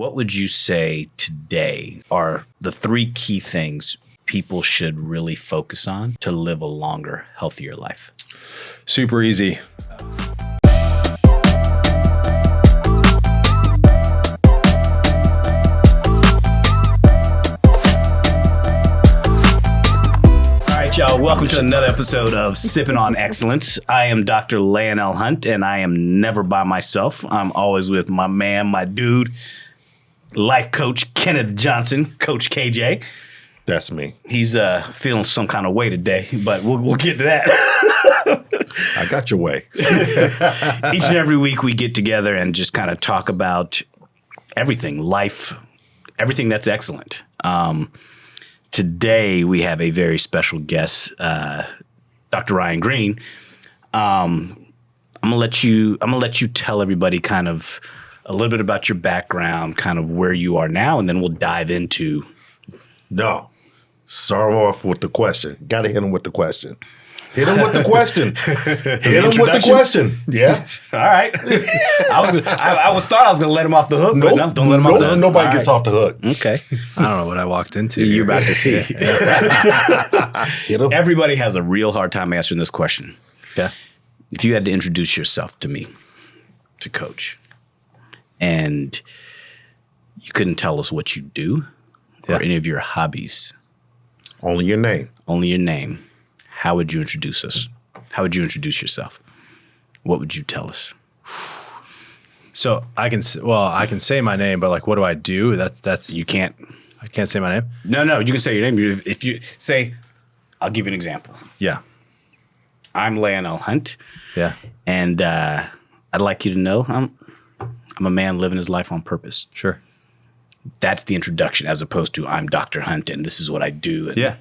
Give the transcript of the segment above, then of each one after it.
what would you say today are the 3 key things people should really focus on to live a longer, healthier life? Super easy. Y'all, welcome to another episode of Sippin On Excellence. I am Dr. Lionel Hunt, and I am never by myself. I'm always with my man, my dude, life coach Kenneth Johnson, Coach KJ. That's me. He's feeling some kind of way today, but we'll get to that. I got your way. Each and every week we get together and just kind of talk about everything, life, everything that's excellent. Today we have a very special guest, Dr. Ryan Greene. I'm gonna let you tell everybody kind of a little bit about your background, kind of where you are now, and then we'll dive into. No, start off with the question. Got to hit him with the question. Hit him with the question. Hit him with the question. Yeah. All right. I thought I was going to let him off the hook, but no, don't let him off the hook. Nobody gets off the hook. Okay. I don't know what I walked into. You're about to see. Hit him. Everybody has a real hard time answering this question. Okay. If you had to introduce yourself to me, to Coach, and you couldn't tell us what you do or any of your hobbies. Only your name. Only your name. How would you introduce us? How would you introduce yourself? What would you tell us? So I can say my name, but like, what do I do? That's You can't. I can't say my name. No, you can say your name. If you say, I'll give you an example. Yeah. I'm Lionel Hunt. Yeah. And I'd like you to know I'm a man living his life on purpose. Sure. That's the introduction, as opposed to I'm Dr. Hunt and this is what I do. And yeah.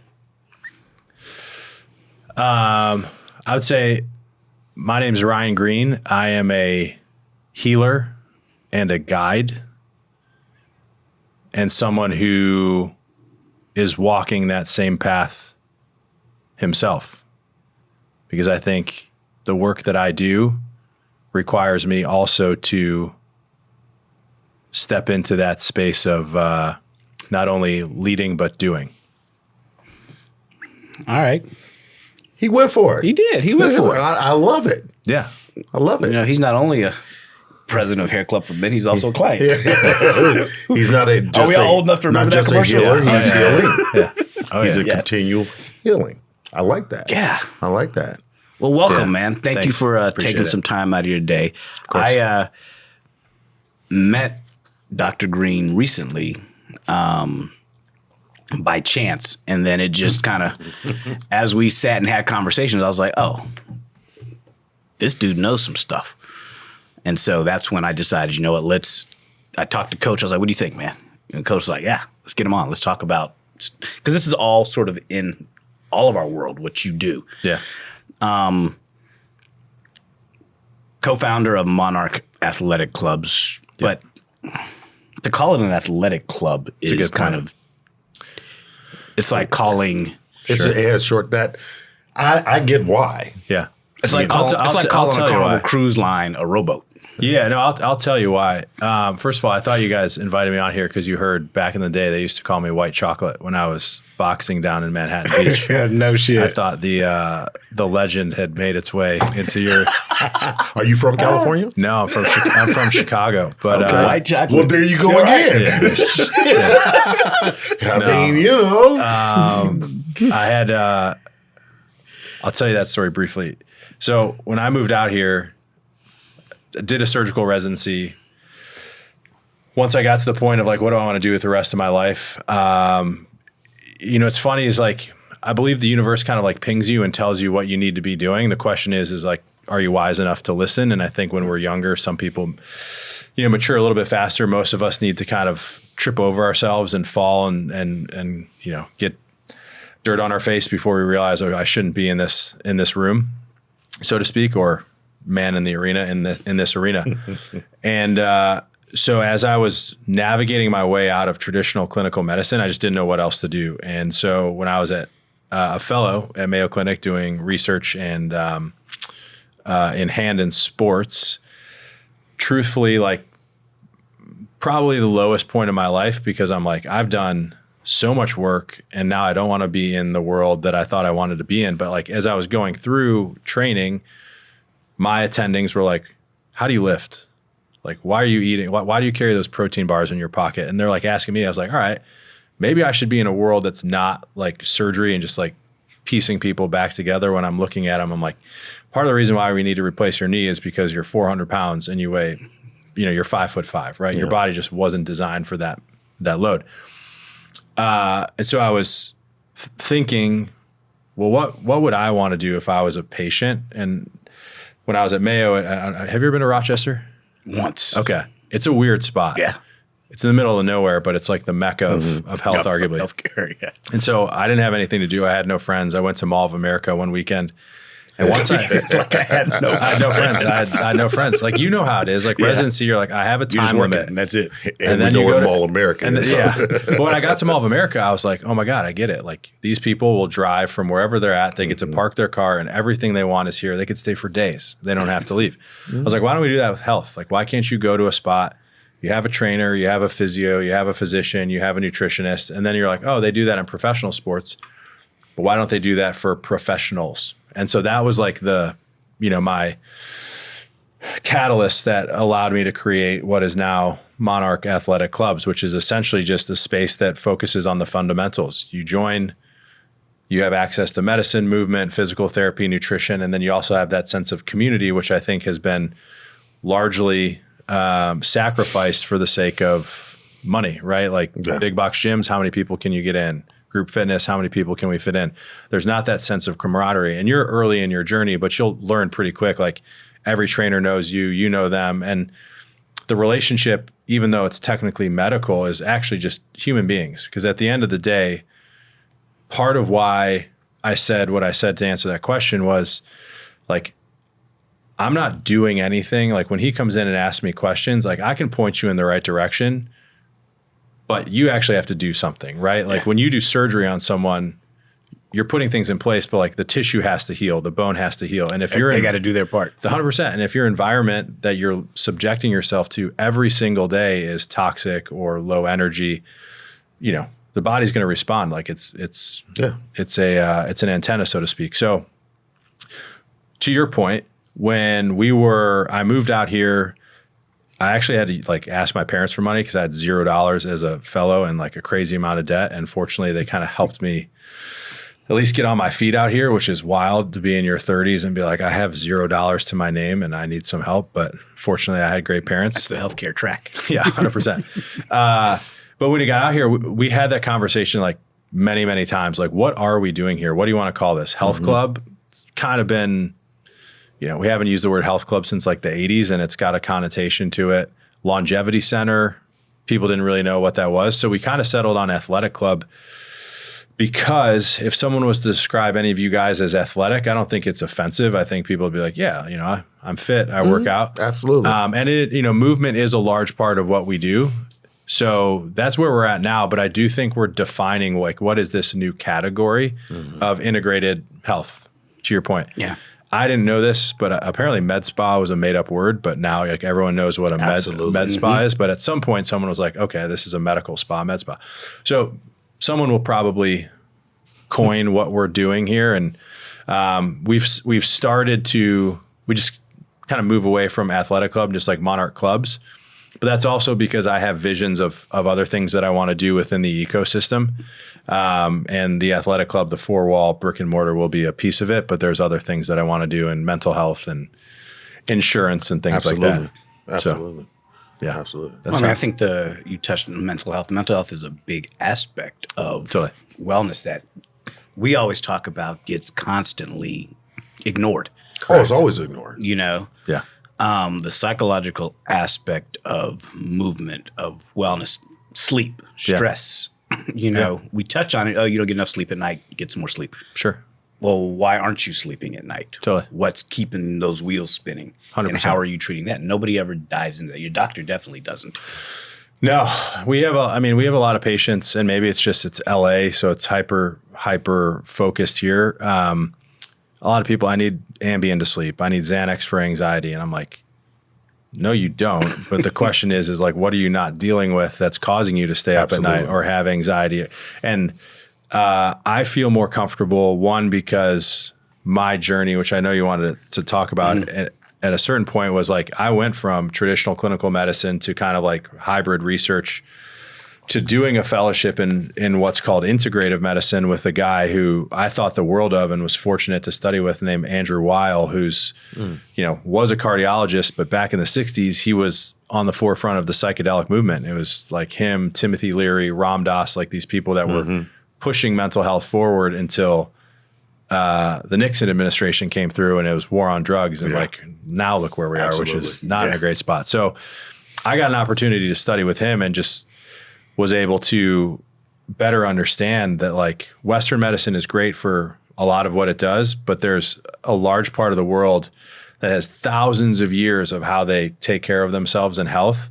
I would say my name is Ryan Greene. I am a healer and a guide and someone who is walking that same path himself. Because I think the work that I do requires me also to step into that space of not only leading, but doing. All right. He went for it. He did. He went for it. I love it. Yeah. I love it. You know, he's not only a president of Hair Club for Men, he's also a client. He's not a just Are we all old enough to remember that commercial? Healer, he's healing. Yeah. Oh, He's yeah. a continual healing. I like that. Yeah. I like that. Well, welcome, Yeah. man. Thank you Thanks. for Appreciate taking it. some time out of your day. course. I met Dr. Greene recently by chance, and then it just kind of, as we sat and had conversations, I was like, oh, this dude knows some stuff. And so that's when I decided, you know what, I talked to Coach. I was like, what do you think, man? And Coach was like, yeah, let's get him on. Let's talk about, because this is all sort of in all of our world, what you do. Yeah. Co-founder of Monarch Athletic Clubs, but to call it an athletic club is kind of, it's like calling. It's short that I get why. Yeah. It's like calling a Carnival cruise line a rowboat. Yeah, no, I'll tell you why. First of all, I thought you guys invited me on here because you heard back in the day they used to call me White Chocolate when I was boxing down in Manhattan Beach. No shit. I thought the legend had made its way into your. Are you from California? No, I'm from Chicago, but White Chocolate. Well, there you go again. I mean, you know. I had. I'll tell you that story briefly. So when I moved out here, I did a surgical residency. Once I got to the point of like, what do I want to do with the rest of my life? It's funny is like, I believe the universe kind of like pings you and tells you what you need to be doing. The question is like, are you wise enough to listen? And I think when we're younger, some people, mature a little bit faster. Most of us need to kind of trip over ourselves and fall and get dirt on our face before we realize, oh, I shouldn't be in this room, so to speak, or man in the arena in this arena. And so as I was navigating my way out of traditional clinical medicine, I just didn't know what else to do. And so when I was at a fellow at Mayo Clinic doing research and in hand and sports, truthfully, like probably the lowest point of my life, because I'm like, I've done so much work and now I don't want to be in the world that I thought I wanted to be in. But like, as I was going through training, my attendings were like, how do you lift? Like, why are you eating? Why do you carry those protein bars in your pocket? And they're like asking me, I was like, all right, maybe I should be in a world that's not like surgery and just like piecing people back together. When I'm looking at them, I'm like, part of the reason why we need to replace your knee is because you're 400 pounds and you weigh, you're 5'5", right? Yeah. Your body just wasn't designed for that load. And so I was thinking, well, what would I want to do if I was a patient? And when I was at Mayo, have you ever been to Rochester? Once. Okay. It's a weird spot. Yeah. It's in the middle of nowhere, but it's like the mecca of health, arguably. Healthcare, yeah. And so I didn't have anything to do. I had no friends. I went to Mall of America one weekend. And once I had no friends. I had no friends. Like, you know how it is. Like residency, you're like, I have a time limit. And that's it. And then you go to Mall of America. And but when I got to Mall of America, I was like, oh my God, I get it. Like, these people will drive from wherever they're at. They get to park their car and everything they want is here. They could stay for days. They don't have to leave. I was like, why don't we do that with health? Like, why can't you go to a spot, you have a trainer, you have a physio, you have a physician, you have a nutritionist, and then you're like, oh, they do that in professional sports, but why don't they do that for professionals? And so that was like my catalyst that allowed me to create what is now Monarch Athletic Clubs, which is essentially just a space that focuses on the fundamentals. You join, you have access to medicine, movement, physical therapy, nutrition, and then you also have that sense of community, which I think has been largely sacrificed for the sake of money, right? Like big box gyms, how many people can you get in? Group fitness, how many people can we fit in? There's not that sense of camaraderie. And you're early in your journey, but you'll learn pretty quick. Like, every trainer knows you, you know them. And the relationship, even though it's technically medical, is actually just human beings. Because at the end of the day, part of why I said what I said to answer that question was, like, I'm not doing anything. Like, when he comes in and asks me questions, like, I can point you in the right direction, but you actually have to do something, right? Like, when you do surgery on someone, you're putting things in place, but like, the tissue has to heal, the bone has to heal. And if they got to do their part. 100%. And if your environment that you're subjecting yourself to every single day is toxic or low energy, the body's going to respond. Like, it's an antenna, so to speak. So to your point, when I moved out here, I actually had to like ask my parents for money because I had $0 as a fellow and like a crazy amount of debt. And fortunately, they kind of helped me at least get on my feet out here, which is wild to be in your 30s and be like, I have $0 to my name and I need some help. But fortunately, I had great parents. That's the healthcare track. Yeah, 100%. But when we got out here, we had that conversation like many, many times. Like, what are we doing here? What do you want to call this? Health club? It's kind of been... we haven't used the word health club since like the 80s, and it's got a connotation to it. Longevity center, people didn't really know what that was. So we kind of settled on athletic club, because if someone was to describe any of you guys as athletic, I don't think it's offensive. I think people would be like, yeah, I'm fit, I work out. Absolutely. And movement is a large part of what we do. So that's where we're at now. But I do think we're defining like, what is this new category of integrated health, to your point. Yeah. I didn't know this, but apparently med spa was a made up word, but now like everyone knows what a med spa is. But at some point someone was like, okay, this is a medical spa, med spa. So someone will probably coin what we're doing here. And we've started to, we just kind of move away from athletic club, just like Monarch clubs. But that's also because I have visions of other things that I want to do within the ecosystem. And the athletic club, the 4-wall brick and mortar, will be a piece of it. But there's other things that I want to do in mental health and insurance and things like that. Absolutely. So, yeah, absolutely. I think you touched on mental health. Mental health is a big aspect of wellness that we always talk about, gets constantly ignored. Oh, it's always ignored. Yeah. The psychological aspect of movement, of wellness, sleep, stress. We touch on it. Oh, you don't get enough sleep at night. Get some more sleep. Sure. Well, why aren't you sleeping at night? Totally. What's keeping those wheels spinning? 100%. And how are you treating that? Nobody ever dives into that. Your doctor definitely doesn't. No, we have a lot of patients, and maybe it's LA, so it's hyper focused here. A lot of people, I need Ambien to sleep. I need Xanax for anxiety. And I'm like, No, you don't. But the question is like, what are you not dealing with that's causing you to stay up at night or have anxiety? And I feel more comfortable, one, because my journey, which I know you wanted to talk about at a certain point, was like I went from traditional clinical medicine to kind of like hybrid research to doing a fellowship in what's called integrative medicine with a guy who I thought the world of and was fortunate to study with, named Andrew Weil, who's, was a cardiologist, but back in the 60s, he was on the forefront of the psychedelic movement. It was like him, Timothy Leary, Ram Dass, like these people that were pushing mental health forward until the Nixon administration came through and it was war on drugs. And like now look where we are, which is not in a great spot. So I got an opportunity to study with him and just was able to better understand that like Western medicine is great for a lot of what it does, but there's a large part of the world that has thousands of years of how they take care of themselves and health.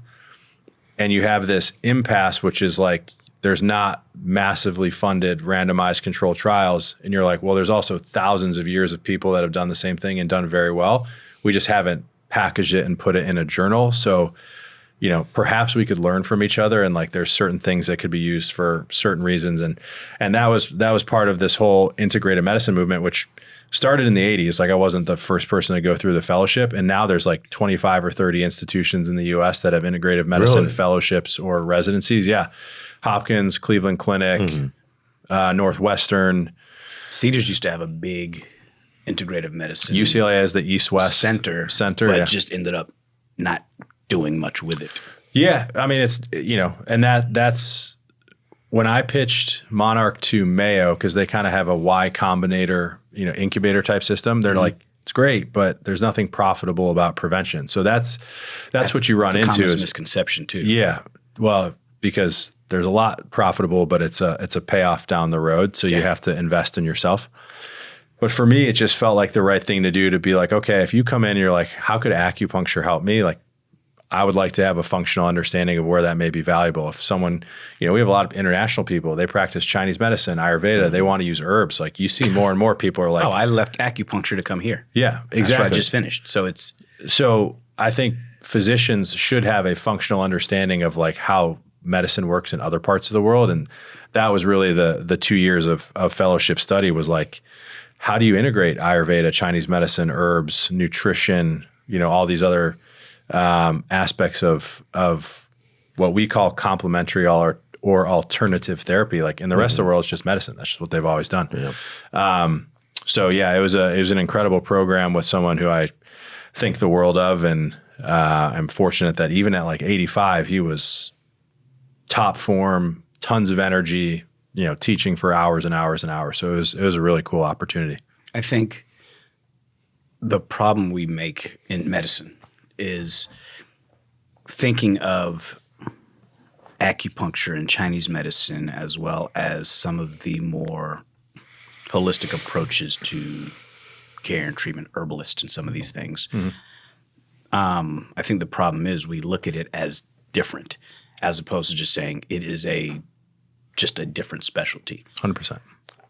And you have this impasse, which is like, there's not massively funded randomized controlled trials. And you're like, well, there's also thousands of years of people that have done the same thing and done very well. We just haven't packaged it and put it in a journal. So, perhaps we could learn from each other, and like there's certain things that could be used for certain reasons. And that was part of this whole integrated medicine movement, which started in the 80s. Like I wasn't the first person to go through the fellowship. And now there's like 25 or 30 institutions in the US that have integrative medicine fellowships or residencies. Yeah. Hopkins, Cleveland Clinic, Northwestern. Cedars used to have a big integrative medicine. UCLA has the East-West Center, but just ended up not doing much with it. Yeah. I mean, it's, and that's when I pitched Monarch to Mayo, because they kind of have a Y Combinator, incubator type system. They're like, it's great, but there's nothing profitable about prevention. So that's what you run into. It's a misconception too. Yeah. Well, because there's a lot profitable, but it's a payoff down the road. So you have to invest in yourself. But for me, it just felt like the right thing to do, to be like, okay, if you come in and you're like, how could acupuncture help me? Like, I would like to have a functional understanding of where that may be valuable. If someone, we have a lot of international people, they practice Chinese medicine, Ayurveda, they want to use herbs. Like you see more and more people are like, oh, I left acupuncture to come here. Yeah, exactly. That's what I just finished. So I think physicians should have a functional understanding of like how medicine works in other parts of the world. And that was really the 2 years of fellowship study, was like, how do you integrate Ayurveda, Chinese medicine, herbs, nutrition, all these other aspects of what we call complementary or alternative therapy. Like in the rest of the world, it's just medicine. That's just what they've always done. Yeah. So yeah, it was an incredible program with someone who I think the world of, and I'm fortunate that even at like 85, he was top form, tons of energy, teaching for hours and hours and hours. So it was a really cool opportunity. I think the problem we make in medicine is thinking of acupuncture and Chinese medicine as well as some of the more holistic approaches to care and treatment, herbalists and some of these things. I think the problem is we look at it as different as opposed to just saying it is just a different specialty. 100%.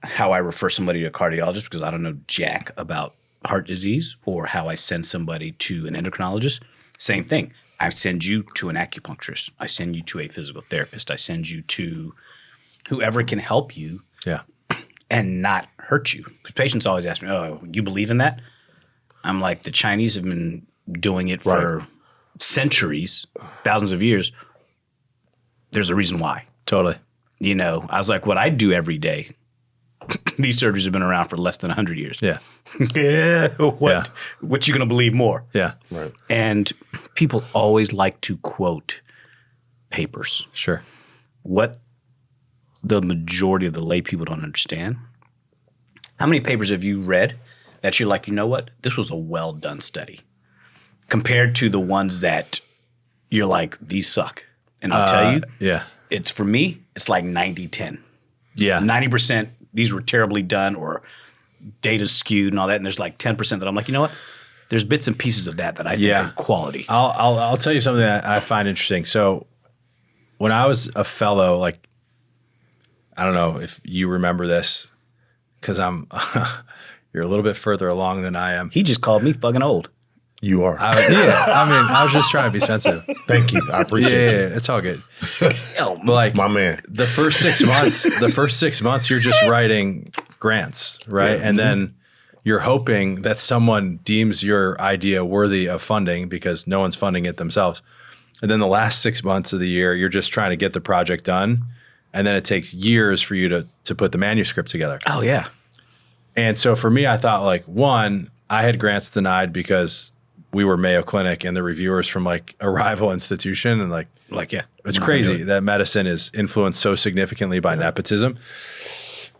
How I refer somebody to a cardiologist because I don't know jack about heart disease, or how I send somebody to an endocrinologist, same thing. I send you to an acupuncturist. I send you to a physical therapist. I send you to whoever can help you and not hurt you. Because patients always ask me, oh, you believe in that? I'm like, the Chinese have been doing it for centuries, thousands of years. There's a reason why. Totally. I was like, what I do every day, these surgeries have been around for less than 100 years. Yeah. What you going to believe more? Yeah. Right. And people always like to quote papers. Sure. What the majority of the lay people don't understand. How many papers have you read that you're like, you know what? This was a well done study compared to the ones that you're like, these suck. And I'll tell you, it's for me, it's like 90-10. Yeah. 90%, these were terribly done or data skewed and all that. And there's like 10% that I'm like, you know what? There's bits and pieces of that I think are quality. I'll tell you something that I find interesting. So when I was a fellow, like, I don't know if you remember this because you're a little bit further along than I am. He just called me fucking old. You are. I was just trying to be sensitive. Thank you. I appreciate Yeah, you. it's all good. Oh, But like My man. the first 6 months, you're just writing grants, right? Yeah. And then you're hoping that someone deems your idea worthy of funding because no one's funding it themselves. And then the last 6 months of the year, you're just trying to get the project done. And then it takes years for you to put the manuscript together. oh yeah. And so for me, I thought like, one, I had grants denied because we were Mayo Clinic and the reviewers from like a rival institution. And like Yeah. it's crazy that medicine is influenced so significantly by nepotism,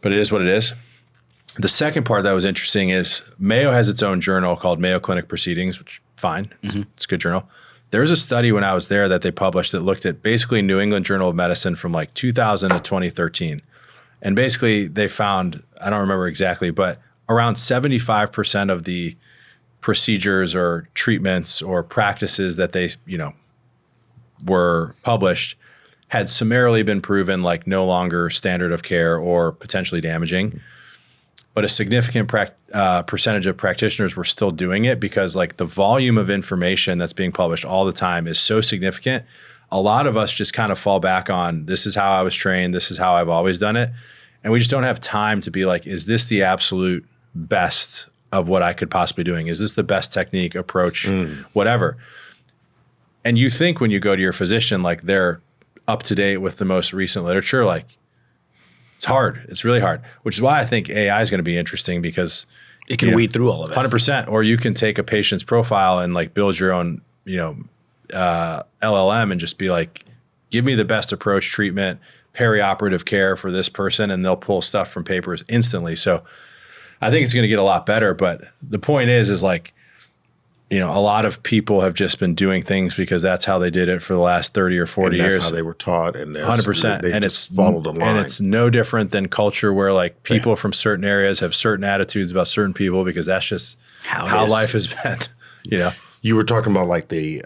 but it is what it is. The second part that was interesting is Mayo has its own journal called Mayo Clinic Proceedings, which fine, it's a good journal. There was a study when I was there that they published that looked at basically New England Journal of Medicine from like 2000 to 2013. And basically they found, I don't remember exactly, but around 75% of the procedures or treatments or practices that they, were published had summarily been proven like no longer standard of care or potentially damaging. But a significant percentage of practitioners were still doing it because like the volume of information that's being published all the time is so significant. A lot of us just kind of fall back on, this is how I was trained, this is how I've always done it. And we just don't have time to be like, is this the absolute best of what I could possibly doing? Is this the best technique, approach, whatever? And you think when you go to your physician, like they're up to date with the most recent literature, like it's hard. It's really hard, which is why I think AI is going to be interesting because It can weed through all of it. 100%. Or you can take a patient's profile and like build your own, LLM and just be like, give me the best approach, treatment, perioperative care for this person, and they'll pull stuff from papers instantly. So I think it's going to get a lot better. But the point is like, a lot of people have just been doing things because that's how they did it for the last 30 or 40 and that's years. how they were taught, and 100%. They And just followed the line. And it's no different than culture where like people from certain areas have certain attitudes about certain people because that's just how life has been, You were talking about like the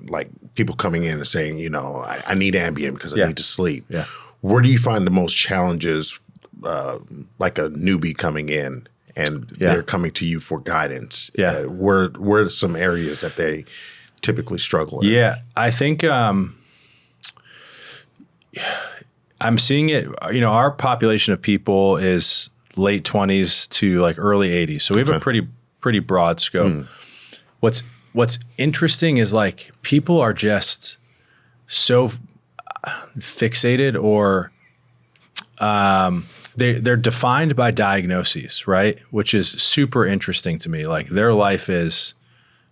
like people coming in and saying, I need Ambien because I need to sleep. Yeah. Where do you find the most challenges, like a newbie coming in and they're coming to you for guidance? Yeah. Where are some areas that they typically struggle in? Yeah, I think I'm seeing it. Our population of people is late 20s to like early 80s, so we have a pretty broad scope. What's interesting is like people are just so fixated or they're defined by diagnoses, right? Which is super interesting to me. Like their life is,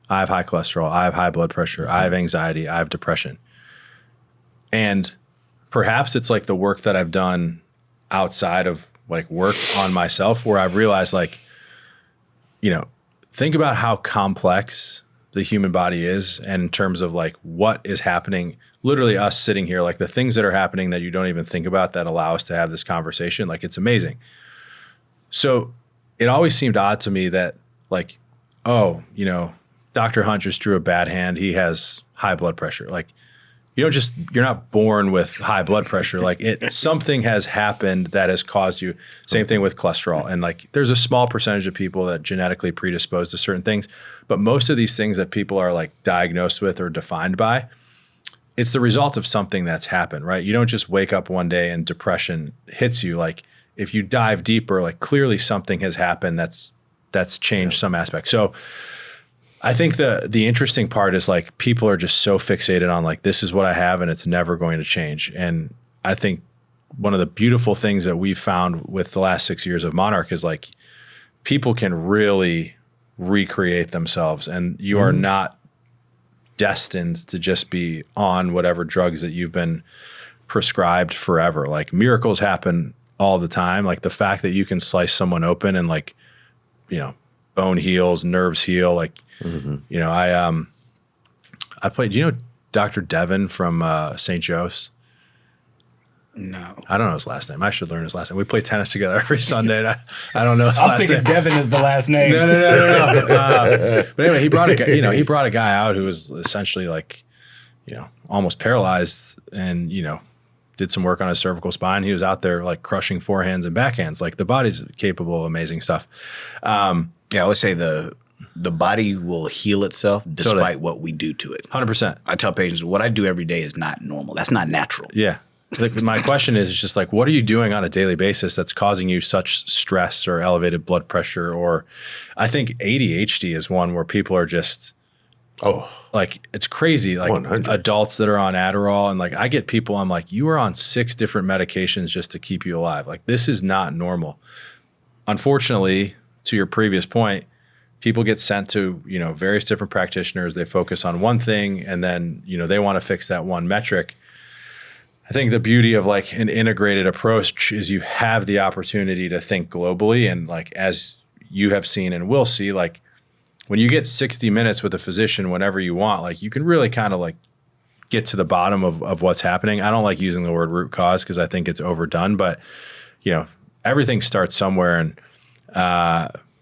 I have high cholesterol, I have high blood pressure, I have anxiety, I have depression. And perhaps it's like the work that I've done outside of like work on myself where I've realized like, think about how complex the human body is and in terms of like what is happening, literally us sitting here, like the things that are happening that you don't even think about that allow us to have this conversation. Like it's amazing. So it always seemed odd to me that like, Dr. Hunt just drew a bad hand. He has high blood pressure. Like you're not born with high blood pressure. Like something has happened that has caused you. Same thing with cholesterol. And like, there's a small percentage of people that genetically predisposed to certain things, but most of these things that people are like diagnosed with or defined by, it's the result of something that's happened, right? You don't just wake up one day and depression hits you. Like if you dive deeper, like clearly something has happened that's changed some aspect. So I think the interesting part is like people are just so fixated on like, this is what I have and it's never going to change. And I think one of the beautiful things that we've found with the last 6 years of Monarch is like people can really recreate themselves and you are not destined to just be on whatever drugs that you've been prescribed forever. Like miracles happen all the time. Like the fact that you can slice someone open and like, bone heals, nerves heal. Like, I played, Dr. Devin from St. Joe's? No. I don't know his last name. I should learn his last name. We play tennis together every Sunday. And I don't know his I'm last thinking name. Devin is the last name. No. But anyway, he brought a guy out who was essentially like, almost paralyzed and, did some work on his cervical spine. He was out there like crushing forehands and backhands. Like the body's capable of amazing stuff. Yeah, I would say the The body will heal itself despite what we do to it. 100%. I tell patients what I do every day is not normal. That's not natural. Yeah. Like, my question is just like, what are you doing on a daily basis that's causing you such stress or elevated blood pressure? Or I think ADHD is one where people are just, like, it's crazy. Like 100. Adults that are on Adderall, and like I get people, I'm like, you are on 6 different medications just to keep you alive. Like, this is not normal. Unfortunately, to your previous point, people get sent to, various different practitioners. They focus on one thing, and then, they want to fix that one metric. I think the beauty of like an integrated approach is you have the opportunity to think globally. And like, as you have seen and will see, like when you get 60 minutes with a physician whenever you want, like you can really kind of like get to the bottom of what's happening. I don't like using the word root cause because I think it's overdone, but everything starts somewhere. And,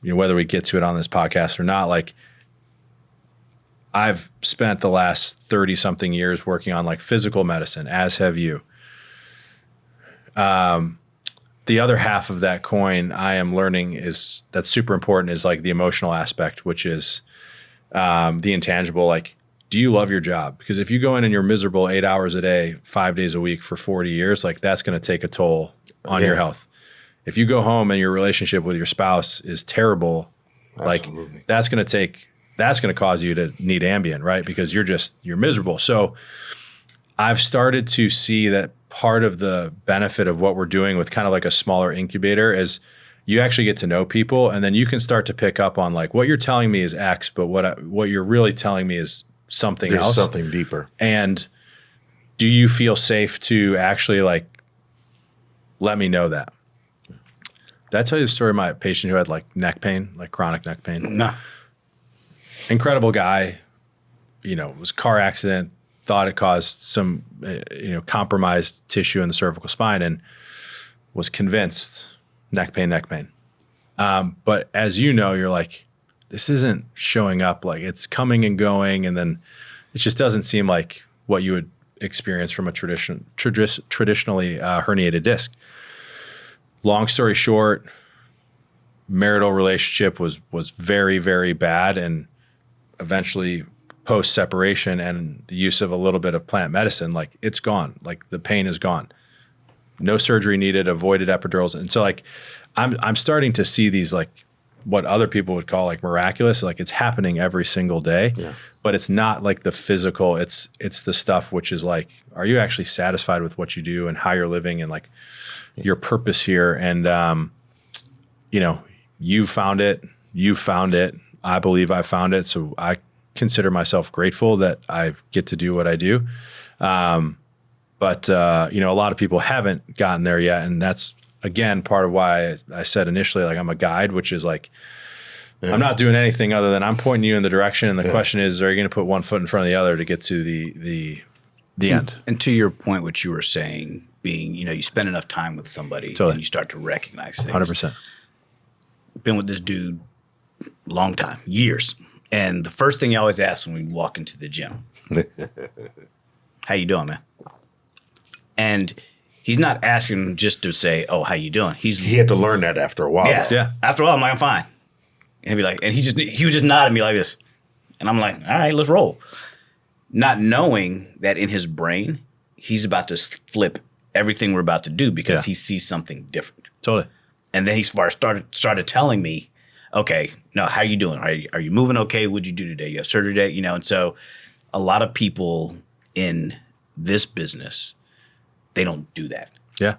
whether we get to it on this podcast or not, like I've spent the last 30 something years working on like physical medicine, as have you. The other half of that coin I am learning that's super important is like the emotional aspect, which is the intangible. Like, do you love your job? Because if you go in and you're miserable 8 hours a day, 5 days a week for 40 years, like that's going to take a toll on your health. If you go home and your relationship with your spouse is terrible, Absolutely. like that's going to cause you to need Ambien, right? Because you're miserable. So I've started to see that part of the benefit of what we're doing with kind of like a smaller incubator is you actually get to know people, and then you can start to pick up on like what you're telling me is X, but what you're really telling me is something There's else. something deeper. And do you feel safe to actually like let me know that? Did I tell you the story of my patient who had like neck pain, like chronic neck pain? No. Incredible guy, it was a car accident, thought it caused some, compromised tissue in the cervical spine, and was convinced neck pain. But as you know, you're like, this isn't showing up, like it's coming and going. And then it just doesn't seem like what you would experience from a traditionally herniated disc. Long story short, marital relationship was very, very bad, and eventually post-separation and the use of a little bit of plant medicine, like it's gone. Like the pain is gone. No surgery needed, avoided epidurals. And so like I'm starting to see these like what other people would call like miraculous, like it's happening every single day. Yeah. But it's not like the physical, it's the stuff which is like, are you actually satisfied with what you do and how you're living and like your purpose here? And you found it. I believe I found it. So I consider myself grateful that I get to do what I do. But a lot of people haven't gotten there yet. And that's, again, part of why I said initially, like I'm a guide, which is like, I'm not doing anything other than I'm pointing you in the direction. And the question is, are you going to put one foot in front of the other to get to the end? And to your point, what you were saying being, you spend enough time with somebody and you start to recognize things. 100%. Been with this dude long time, years. And the first thing you always ask when we walk into the gym, how you doing, man? And he's not asking just to say, oh, how you doing? He had to learn that after a while. Yeah. After a while, I'm like, I'm fine. And he'd be like, and he would just nod at me like this. And I'm like, all right, let's roll. Not knowing that in his brain, he's about to flip everything we're about to do because he sees something different. Totally. And then he started telling me, okay, no, how you doing? Are you moving okay? What'd you do today? You have surgery today? And so a lot of people in this business, they don't do that. Yeah.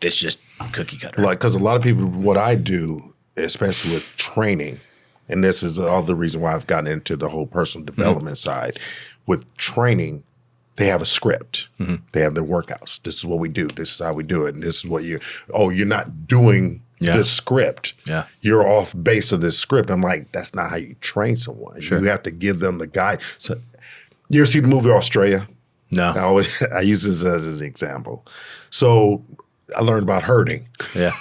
It's just cookie cutter. Like, because a lot of people, what I do, especially with training, and this is all the reason why I've gotten into the whole personal development side. With training, they have a script. They have their workouts. This is what we do. This is how we do it. And this is what you're not doing this script. Yeah. You're off base of this script. I'm like, that's not how you train someone. Sure. You have to give them the guide. So you ever see the movie Australia? No. I use this as an example. So I learned about herding. Yeah.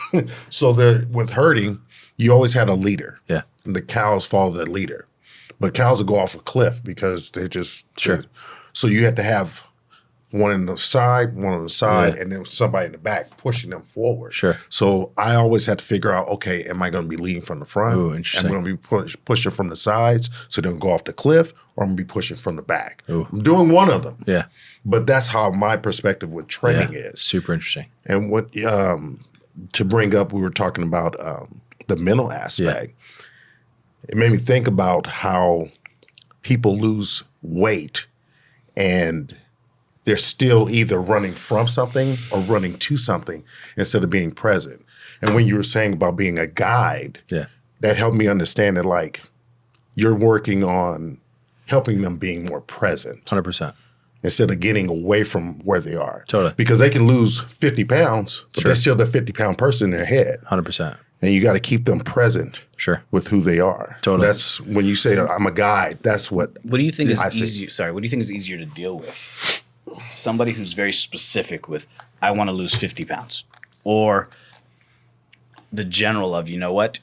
So with herding, you always had a leader. Yeah. And the cows follow that leader. But cows will go off a cliff because they're just Sure. So you have to have one on the side, and then somebody in the back pushing them forward. Sure. So I always had to figure out, okay, am I going to be leading from the front? Ooh, interesting. Am I going to be pushing from the sides so they don't go off the cliff, or I'm going to be pushing from the back? Ooh. I'm doing one of them. Yeah. But that's how my perspective with training is. Super interesting. And what to bring up, we were talking about the mental aspect. It made me think about how people lose weight and they're still either running from something or running to something instead of being present. And when you were saying about being a guide, that helped me understand that, like, you're working on helping them being more present. 100%. Instead of getting away from where they are. Totally. Because they can lose 50 pounds, but they're still the 50-pound person in their head. 100%. And you got to keep them present with who they are. Totally. That's when you say, I'm a guide, that's what do you think is easier? Sorry, what do you think is easier to deal with? Somebody who's very specific with, I want to lose 50 pounds. Or the general of, you know what?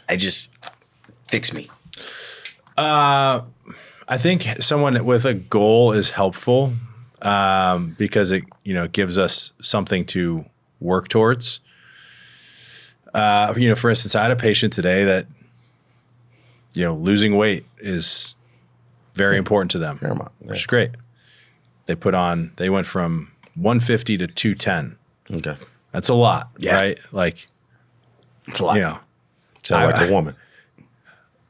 I just fix me. I think someone with a goal is helpful because it, gives us something to work towards. For instance, I had a patient today that, losing weight is very important to them, which is great. They went from 150 to 210. Okay. That's a lot, right? Like, it's a lot. Sound like a woman.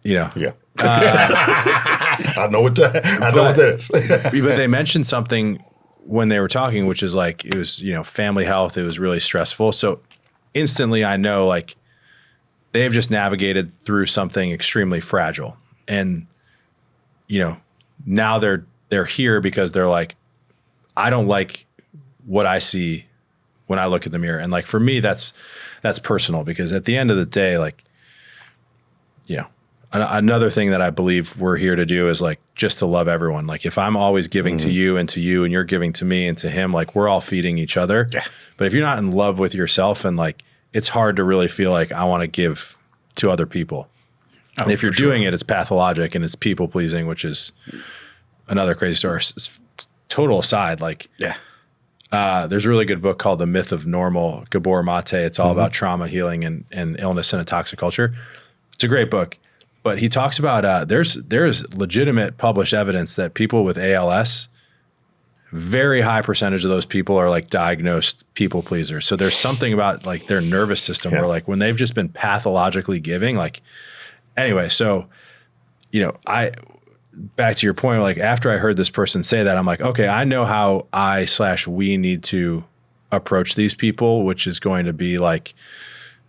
Yeah. I know what that is. But they mentioned something when they were talking, which is like, it was, family health. It was really stressful. So instantly I know, like, they've just navigated through something extremely fragile. And, now they're here because they're like, I don't like what I see when I look at the mirror. And, like, for me, that's personal, because at the end of the day, like, another thing that I believe we're here to do is, like, just to love everyone. Like, if I'm always giving to you and you're giving to me and to him, like, we're all feeding each other. Yeah. But if you're not in love with yourself, and, like, it's hard to really feel like I want to give to other people. And if you're doing it, it's pathologic and it's people pleasing, which is another crazy story. It's total aside. Like, there's a really good book called The Myth of Normal, Gabor Mate. It's all about trauma healing and illness in a toxic culture. It's a great book. But he talks about there's legitimate published evidence that people with ALS, very high percentage of those people are, like, diagnosed people pleasers. So there's something about, like, their nervous system where, like, when they've just been pathologically giving, like, anyway. So, back to your point, like, after I heard this person say that, I'm like, okay, I know how we need to approach these people, which is going to be, like,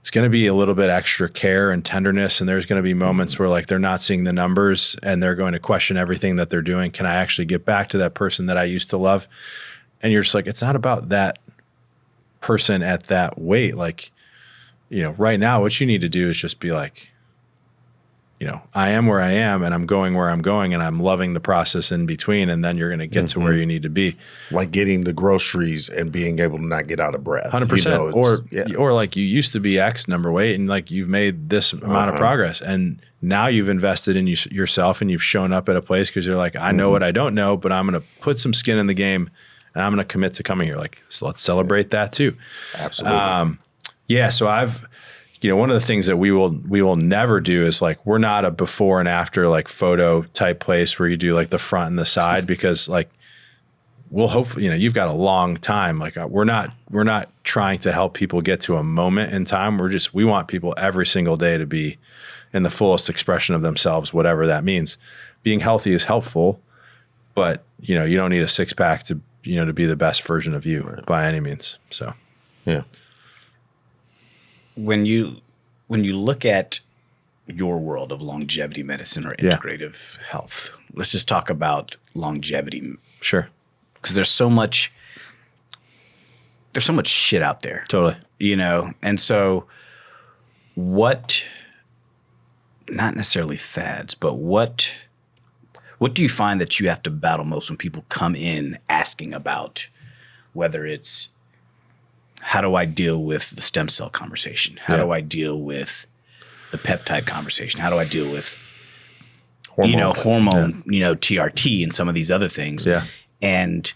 it's going to be a little bit extra care and tenderness. And there's going to be moments where, like, they're not seeing the numbers and they're going to question everything that they're doing. Can I actually get back to that person that I used to love? And you're just like, it's not about that person at that weight. Like, right now, what you need to do is just be like, I am where I am and I'm going where I'm going and I'm loving the process in between. And then you're going to get to where you need to be. Like getting the groceries and being able to not get out of breath. 100%. Or like, you used to be X number weight and, like, you've made this amount of progress. And now you've invested in yourself and you've shown up at a place because you're like, I know what I don't know, but I'm going to put some skin in the game and I'm going to commit to coming here. Like, so let's celebrate that too. Absolutely. So I've, one of the things that we will never do is, like, we're not a before and after, like, photo type place where you do, like, the front and the side, because, like, we'll hopefully, you've got a long time. Like, we're not trying to help people get to a moment in time. We want people every single day to be in the fullest expression of themselves, whatever that means. Being healthy is helpful, but, you don't need a six pack to be the best version of you by any means. So, yeah. When you look at your world of longevity medicine or integrative health, let's just talk about longevity. Sure. Because there's so much shit out there. Totally. And so not necessarily fads, but what do you find that you have to battle most when people come in asking about, whether it's, how do I deal with the stem cell conversation? How do I deal with the peptide conversation? How do I deal with hormone, TRT and some of these other things? Yeah. And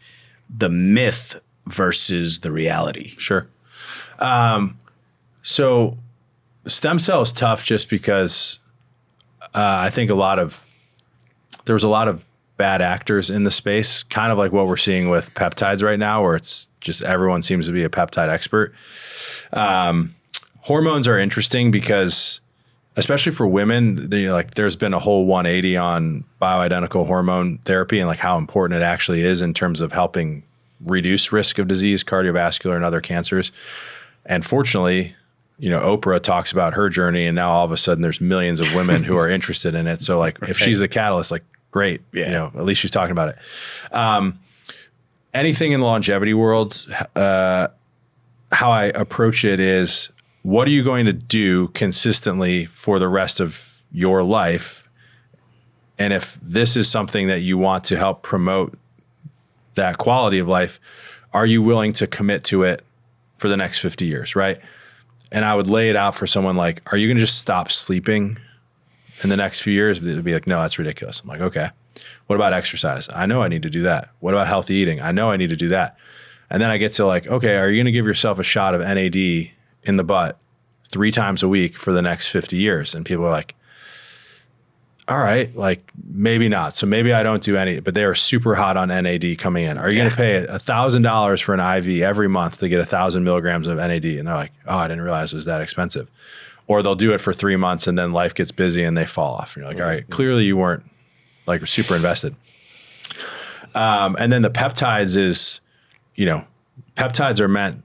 the myth versus the reality. Sure. So stem cell is tough just because I think there was a lot of bad actors in the space, kind of like what we're seeing with peptides right now, where it's just everyone seems to be a peptide expert. Hormones are interesting because, especially for women, there's been a whole 180 on bioidentical hormone therapy and like how important it actually is in terms of helping reduce risk of disease, cardiovascular and other cancers. And fortunately, Oprah talks about her journey, and now all of a sudden there's millions of women who are interested in it. So like, if she's the catalyst, like great, at least she's talking about it. Anything in the longevity world, how I approach it is, what are you going to do consistently for the rest of your life? And if this is something that you want to help promote that quality of life, are you willing to commit to it for the next 50 years, right? And I would lay it out for someone like, are you going to just stop sleeping in the next few years? It'd be like, no, that's ridiculous. I'm like, okay. What about exercise? I know I need to do that. What about healthy eating? I know I need to do that. And then I get to like, okay, are you going to give yourself a shot of NAD in the butt 3 times a week for the next 50 years? And people are like, all right, like maybe not. So maybe I don't do any, but they are super hot on NAD coming in. Are you going to pay $1,000 for an IV every month to get 1,000 milligrams of NAD? And they're like, oh, I didn't realize it was that expensive. Or they'll do it for 3 months and then life gets busy and they fall off. And you're like, all right, clearly you weren't like super invested. And then the peptides is, peptides are meant,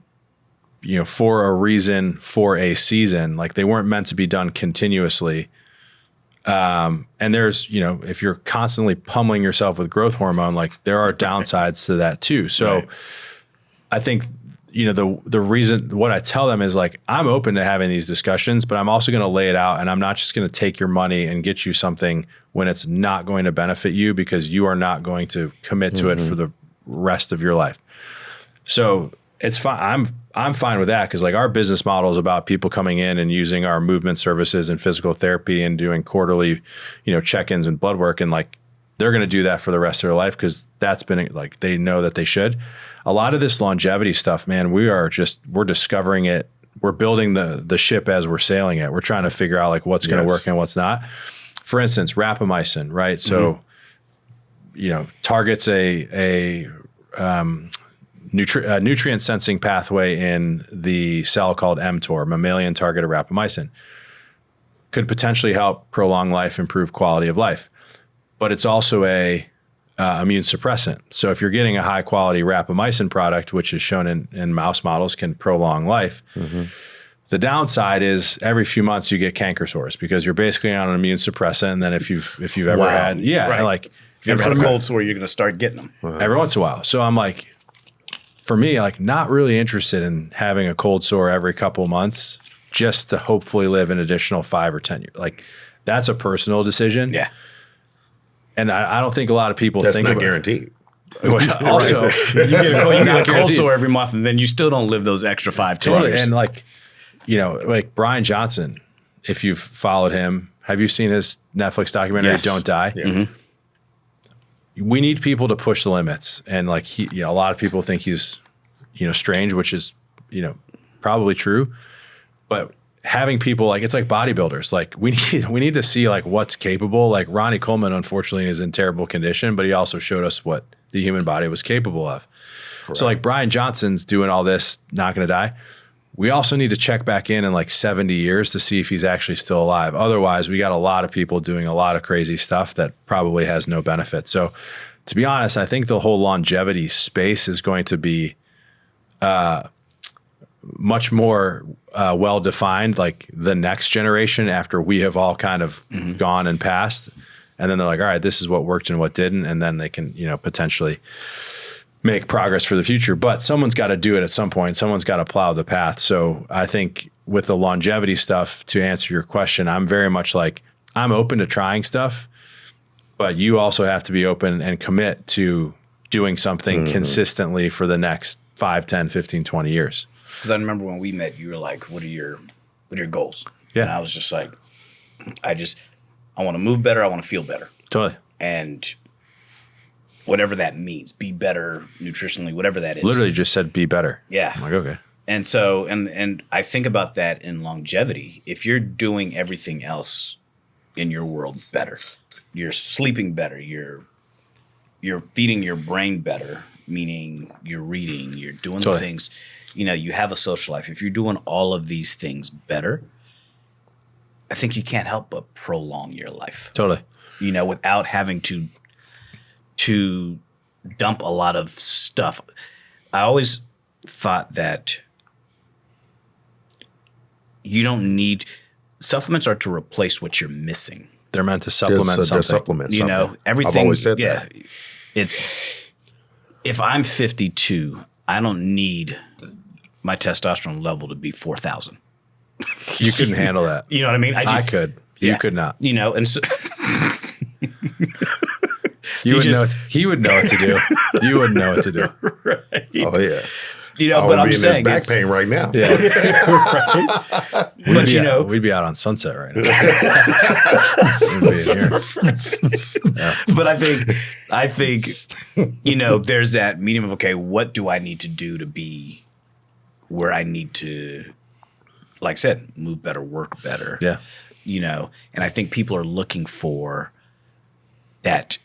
for a reason, for a season. Like they weren't meant to be done continuously. And there's, if you're constantly pummeling yourself with growth hormone, like there are downsides to that too. So I think, the reason, what I tell them is like, I'm open to having these discussions, but I'm also going to lay it out, and I'm not just going to take your money and get you something when it's not going to benefit you, because you are not going to commit to it for the rest of your life. So it's fine. I'm fine with that, because like our business model is about people coming in and using our movement services and physical therapy and doing quarterly, check-ins and blood work. And like, they're going to do that for the rest of their life, because that's been like, they know that they should. A lot of this longevity stuff, man, we're discovering it. We're building the ship as we're sailing it. We're trying to figure out like what's going to work and what's not. For instance, rapamycin, right? So, targets a nutrient sensing pathway in the cell called mTOR, mammalian target of rapamycin. Could potentially help prolong life, improve quality of life. But it's also a immune suppressant. So if you're getting a high quality rapamycin product, which is shown in mouse models, can prolong life. The downside is every few months you get canker sores, because you're basically on an immune suppressant. And then if you've ever had, like if you ever had a cold sore, you're going to start getting them every once in a while. So I'm like, for me, like not really interested in having a cold sore every couple of months just to hopefully live an additional 5 or 10 years. Like that's a personal decision. Yeah. And I don't think a lot of people think that's not about guaranteed. Also, you get a cold sore every month, and then you still don't live those extra 5-10 years. And like, like Brian Johnson, if you've followed him, have you seen his Netflix documentary, Yes. Don't Die? Yeah. We need people to push the limits. And like a lot of people think he's, strange, which is, probably true. But having people like, it's like bodybuilders, like we need to see like what's capable. Like Ronnie Coleman, unfortunately, is in terrible condition, but he also showed us what the human body was capable of. Correct. So like Brian Johnson's doing all this, not going to die. We also need to check back in like 70 years to see if he's actually still alive. Otherwise, we got a lot of people doing a lot of crazy stuff that probably has no benefit. So to be honest, I think the whole longevity space is going to be much more well-defined, like the next generation after we have all kind of gone and passed. And then they're like, all right, this is what worked and what didn't. And then they can, potentially make progress for the future. But someone's got to do it at some point. Someone's got to plow the path. So I think with the longevity stuff, to answer your question, I'm very much like, I'm open to trying stuff, but you also have to be open and commit to doing something consistently for the next 5, 10, 15, 20 years. Because I remember when we met, you were like, what are your goals? Yeah. And I was just like, I want to move better. I want to feel better. Totally. And whatever that means. Be better nutritionally, whatever that is. Literally just said be better. Yeah. I'm like, okay. And so, and I think about that in longevity. If you're doing everything else in your world better, you're sleeping better, you're feeding your brain better, meaning you're reading, you're doing the things, you have a social life. If you're doing all of these things better, I think you can't help but prolong your life. Totally. Without having to dump a lot of stuff. I always thought that you don't need supplements are to replace what you're missing. They're meant to supplement something. They're supplement something. Everything. I've always said that. If I'm 52, I don't need my testosterone level to be 4,000. You couldn't handle that. You know what I mean? I could. You could not. And so he would know what to do. You wouldn't know what to do. Right. Oh yeah. But I'm saying back pain right now. Yeah. Right. We'd be out on Sunset right now. We'd be in here. Yeah. But I think there's that medium of, okay, what do I need to do to be where I need to, like I said, move better, work better. Yeah. And I think people are looking for that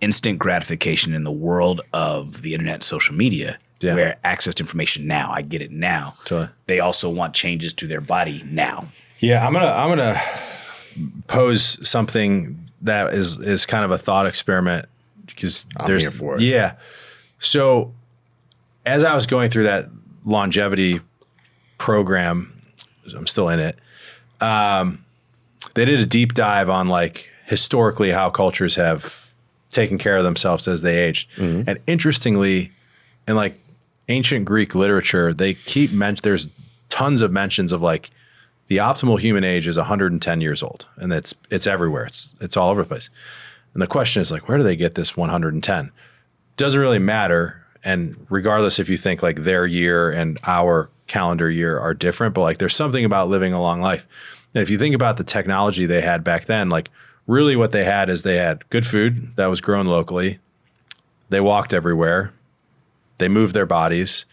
instant gratification in the world of the internet and social media. Yeah. Where access to information now, I get it now. Totally. They also want changes to their body now. Yeah, I'm gonna pose something that is kind of a thought experiment because I'm here for it. Yeah. So as I was going through that longevity program, I'm still in it. They did a deep dive on like historically how cultures have taken care of themselves as they aged, and interestingly, in like ancient Greek literature, they keep there's tons of mentions of like the optimal human age is 110 years old, and it's everywhere. It's all over the place. And the question is like, where do they get this 110? Doesn't really matter. And regardless if you think like their year and our calendar year are different, but like there's something about living a long life. And if you think about the technology they had back then, like really what they had is they had good food that was grown locally. They walked everywhere. They moved their bodies.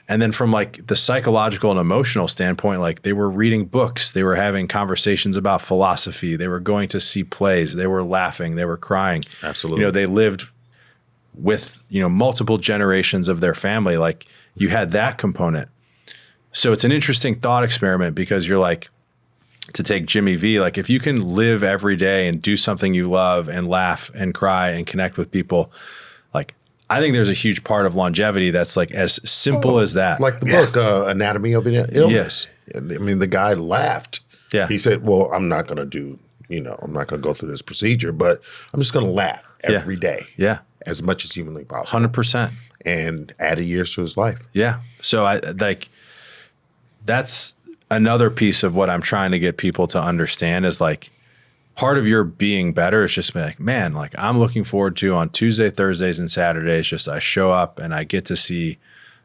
And then from like the psychological and emotional standpoint, like they were reading books, they were having conversations about philosophy, they were going to see plays, they were laughing, they were crying. Absolutely. They lived with, multiple generations of their family. Like you had that component. So it's an interesting thought experiment because you're like, to take Jimmy V, like if you can live every day and do something you love and laugh and cry and connect with people, like I think there's a huge part of longevity that's like as simple as that. Like the book, Anatomy of an Illness. Yeah. I mean, the guy laughed. Yeah. He said, well, I'm not going to do, I'm not going to go through this procedure, but I'm just going to laugh every day. Yeah. As much as humanly possible. 100%. And added years to his life. Yeah. So that's another piece of what I'm trying to get people to understand is like, part of your being better is just like, man, like I'm looking forward to on Tuesday, Thursdays, and Saturdays, just I show up and I get to see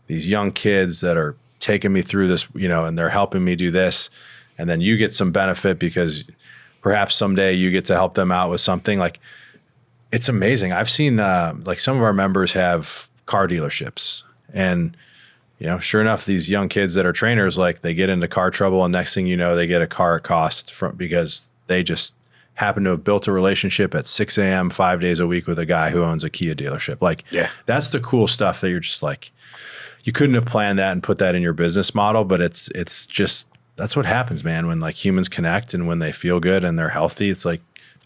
these young kids that are taking me through this, and they're helping me do this. And then you get some benefit because perhaps someday you get to help them out with something. Like it's amazing. I've seen like some of our members have car dealerships and sure enough, these young kids that are trainers, like they get into car trouble and next thing you know, they get a car at cost because they just happen to have built a relationship at 6 a.m. 5 days a week with a guy who owns a Kia dealership. Like, that's the cool stuff that you're just like, you couldn't have planned that and put that in your business model, but it's just, that's what happens, man. When like humans connect and when they feel good and they're healthy, it's like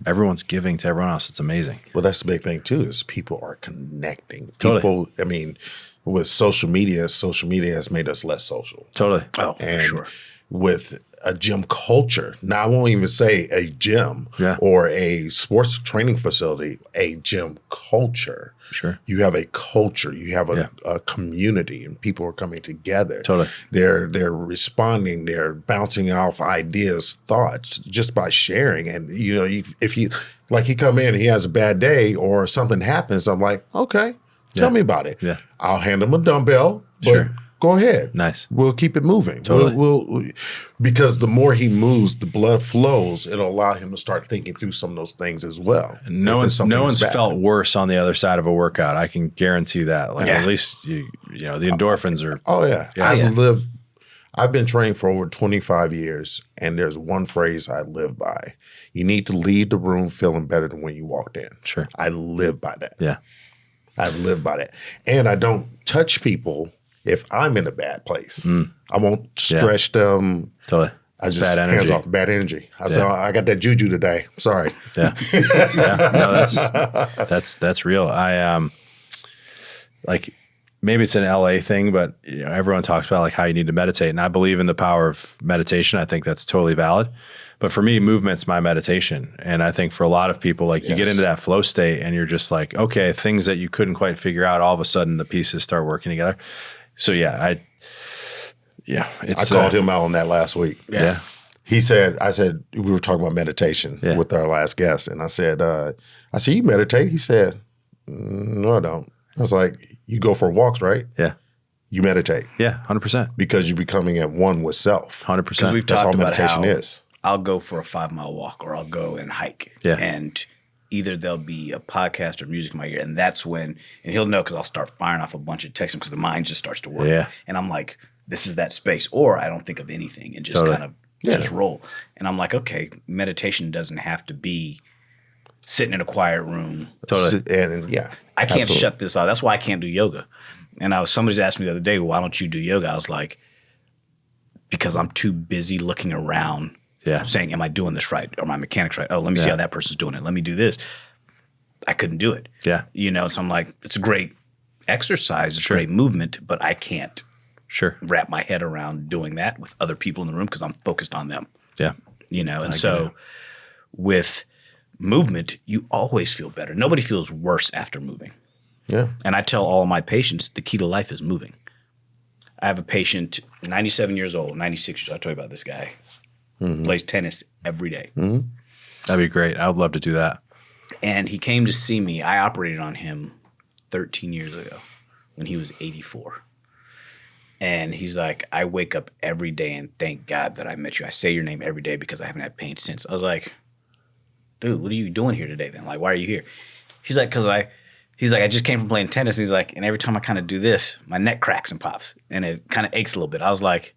everyone's giving to everyone else. It's amazing. Well, that's the big thing too, is people are connecting. Totally. People, I mean, with social media has made us less social. Totally. Oh, for sure. With a gym culture. Now, I won't even say a gym or a sports training facility, a gym culture. Sure. You have a culture, you have a community, and people are coming together. Totally. They're responding, they're bouncing off ideas, thoughts just by sharing. And, if you, like he come in, he has a bad day or something happens, I'm like, okay, tell me about it. Yeah. I'll hand him a dumbbell, but go ahead. Nice. We'll keep it moving. Totally. We'll because the more he moves, the blood flows. It'll allow him to start thinking through some of those things as well. No one's felt worse on the other side of a workout. I can guarantee that. Like at least you know the endorphins are. Oh yeah. I've been trained for over 25 years, and there's one phrase I live by. You need to leave the room feeling better than when you walked in. Sure. I live by that. Yeah. I live by that. And I don't touch people if I'm in a bad place. I won't stretch them. Totally. I just bad energy. hands off, bad energy. I say, I got that juju today. Sorry. Yeah. No, that's real. I like maybe it's an LA thing, but you know, everyone talks about like how you need to meditate, and I believe in the power of meditation. I think that's totally valid. But for me, movement's my meditation. And I think for a lot of people, like you get into that flow state and you're just like, okay, things that you couldn't quite figure out, all of a sudden the pieces start working together. So I called him out on that last week. Yeah. I said, we were talking about meditation with our last guest. And I said, you meditate? He said, no, I don't. I was like, you go for walks, right? Yeah. You meditate. Yeah. 100%. Because you're becoming at one with self. 100%. We've That's talked all about meditation how is. I'll go for a 5-mile walk or I'll go and hike. Yeah. And either there'll be a podcast or music in my ear. And that's when, and he'll know because I'll start firing off a bunch of texts because the mind just starts to work. Yeah. And I'm like, this is that space. Or I don't think of anything and just kind of just roll. And I'm like, okay, meditation doesn't have to be sitting in a quiet room. Totally. I can't shut this off. That's why I can't do yoga. And somebody's asked me the other day, why don't you do yoga? I was like, because I'm too busy looking around. Yeah. Saying, am I doing this right? Are my mechanics right? Oh, let me see how that person's doing it. Let me do this. I couldn't do it. Yeah. You know, so I'm like, it's a great exercise. It's great movement, but I can't wrap my head around doing that with other people in the room because I'm focused on them. Yeah. You know, and so with movement, you always feel better. Nobody feels worse after moving. Yeah. And I tell all of my patients the key to life is moving. I have a patient, 97 years old, 96 years old. I told you about this guy. Plays tennis every day. That'd be great. I would love to do that. And he came to see me. I operated on him 13 years ago when he was 84. And he's like, I wake up every day and thank God that I met you. I say your name every day because I haven't had pain since. I was like, dude, what are you doing here today then? Like, why are you here? He's like, he's like, I just came from playing tennis. And he's like, and every time I kind of do this, my neck cracks and pops and it kind of aches a little bit. I was like,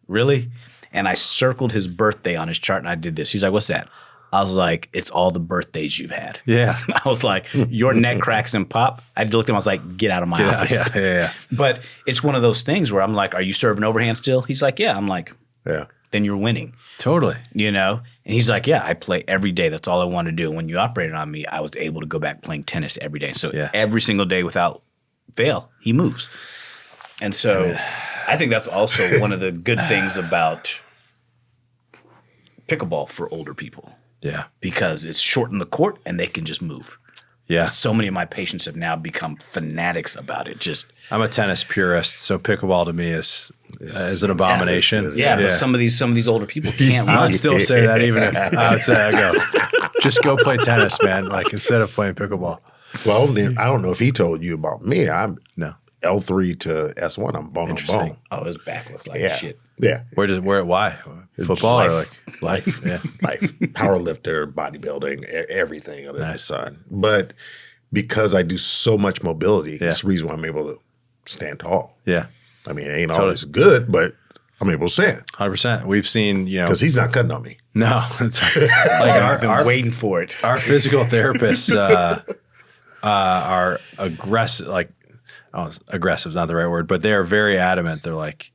really? And I circled his birthday on his chart and I did this. He's like, what's that? I was like, it's all the birthdays you've had. Yeah. I was like, your neck cracks and pop. I looked at him, I was like, get out of my office. Yeah. But it's one of those things where I'm like, are you serving overhand still? He's like, yeah. I'm like, then you're winning. Totally. You know? And he's like, yeah, I play every day. That's all I want to do. When you operated on me, I was able to go back playing tennis every day. So every single day without fail, he moves. And so I think that's also one of the good things about pickleball for older people. Yeah. Because it's short in the court and they can just move. Yeah. So many of my patients have now become fanatics about it. I'm a tennis purist, so pickleball to me is an abomination. Yeah, but some of these older people can't run. I would still say that even if I would say I go, just go play tennis, man, like instead of playing pickleball. Well, I don't know if he told you about me. I'm no L3 to S1. I'm bone on bone. Oh, his back looks like shit. Yeah. Why? Football or like life? Yeah. Life. Power lifter, bodybuilding, everything under the sun. But because I do so much mobility, that's the reason why I'm able to stand tall. Yeah. I mean, it ain't always good, but I'm able to stand. 100%. We've seen, because he's not cutting on me. No. It's like I've been waiting for it. Our physical therapists are aggressive, like, aggressive is not the right word, but they're very adamant. They're like,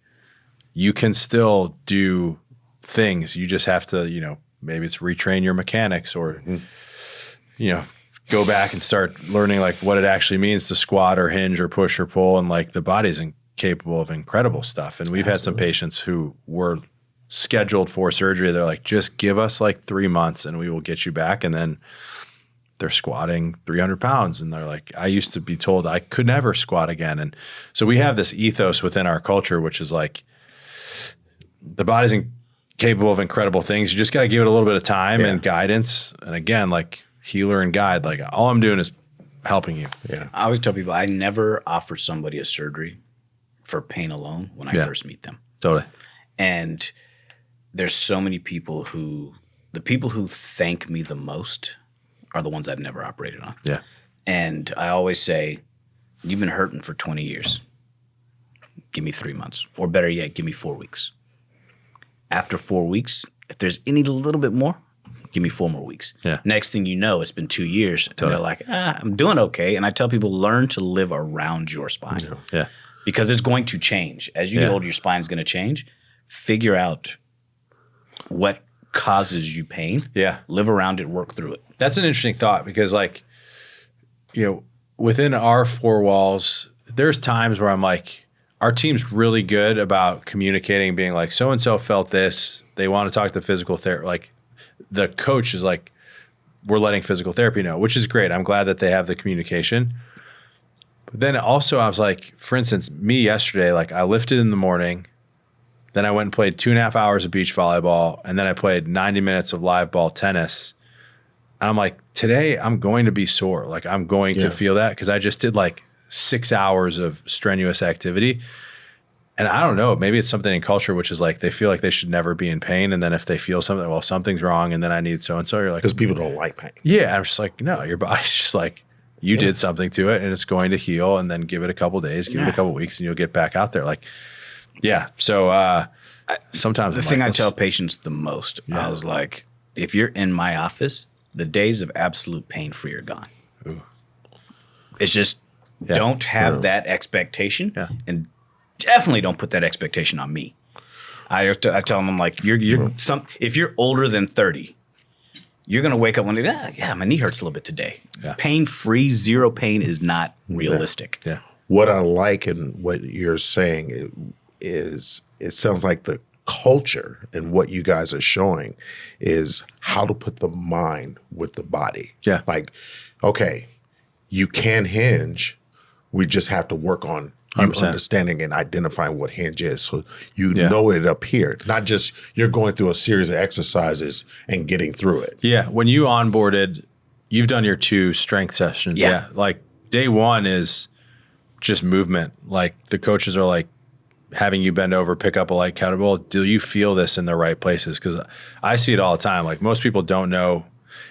you can still do things. You just have to, maybe it's retrain your mechanics or, go back and start learning like what it actually means to squat or hinge or push or pull. And like the body's capable of incredible stuff. And we've had some patients who were scheduled for surgery. They're like, just give us like 3 months and we will get you back. And then they're squatting 300 pounds. And they're like, I used to be told I could never squat again. And so we have this ethos within our culture, which is like, the body's capable of incredible things. You just got to give it a little bit of time and guidance. And again, like healer and guide, like all I'm doing is helping you. Yeah. I always tell people I never offer somebody a surgery for pain alone when I first meet them. Totally. And there's so many people the people who thank me the most are the ones I've never operated on. Yeah. And I always say, you've been hurting for 20 years. Give me 3 months. Or better yet, give me 4 weeks. After 4 weeks, if there's any little bit more, give me 4 more weeks. Yeah. Next thing you know, it's been 2 years. And they're like, I'm doing okay. And I tell people, learn to live around your spine. Yeah. Because it's going to change. As you get older, your spine is going to change. Figure out what causes you pain. Yeah. Live around it, work through it. That's an interesting thought because, like, within our 4 walls, there's times where I'm like, our team's really good about communicating, being like, so-and-so felt this. They want to talk to physical therapy. Like, the coach is like, we're letting physical therapy know, which is great. I'm glad that they have the communication. But then also I was like, for instance, me yesterday, like I lifted in the morning, then I went and played 2.5 hours of beach volleyball, and then I played 90 minutes of live ball tennis. And I'm like, today I'm going to be sore. Like I'm going to feel that because I just did like 6 hours of strenuous activity. And I don't know, maybe it's something in culture, which is like, they feel like they should never be in pain. And then if they feel something, well, something's wrong. And then I need so-and-so, you're like, Because people don't like pain. yeah. I'm just like, no, your body's just like, you did something to it and it's going to heal, and then give it a couple days, give it a couple weeks, and you'll get back out there. Like, yeah. So sometimes The I'm thing like, I tell patients the most, I was like, if you're in my office, the days of absolute pain-free are gone. Ooh. It's just don't have that expectation, and definitely don't put that expectation on me. I tell them, I'm like, if you're older than 30, you're going to wake up one day, my knee hurts a little bit today. Yeah. Pain-free, zero pain is not realistic. Yeah. What I like and what you're saying is it sounds like the culture and what you guys are showing is how to put the mind with the body. Yeah. Like, okay, you can hinge. We just have to work on you 100%. understanding and identifying what hinge is. So you know it up here, not just you're going through a series of exercises and getting through it. Yeah. When you onboarded, you've done your 2 strength sessions. Yeah. Like day 1 is just movement. Like the coaches are like having you bend over, pick up a light kettlebell. Do you feel this in the right places? Because I see it all the time. Like most people don't know.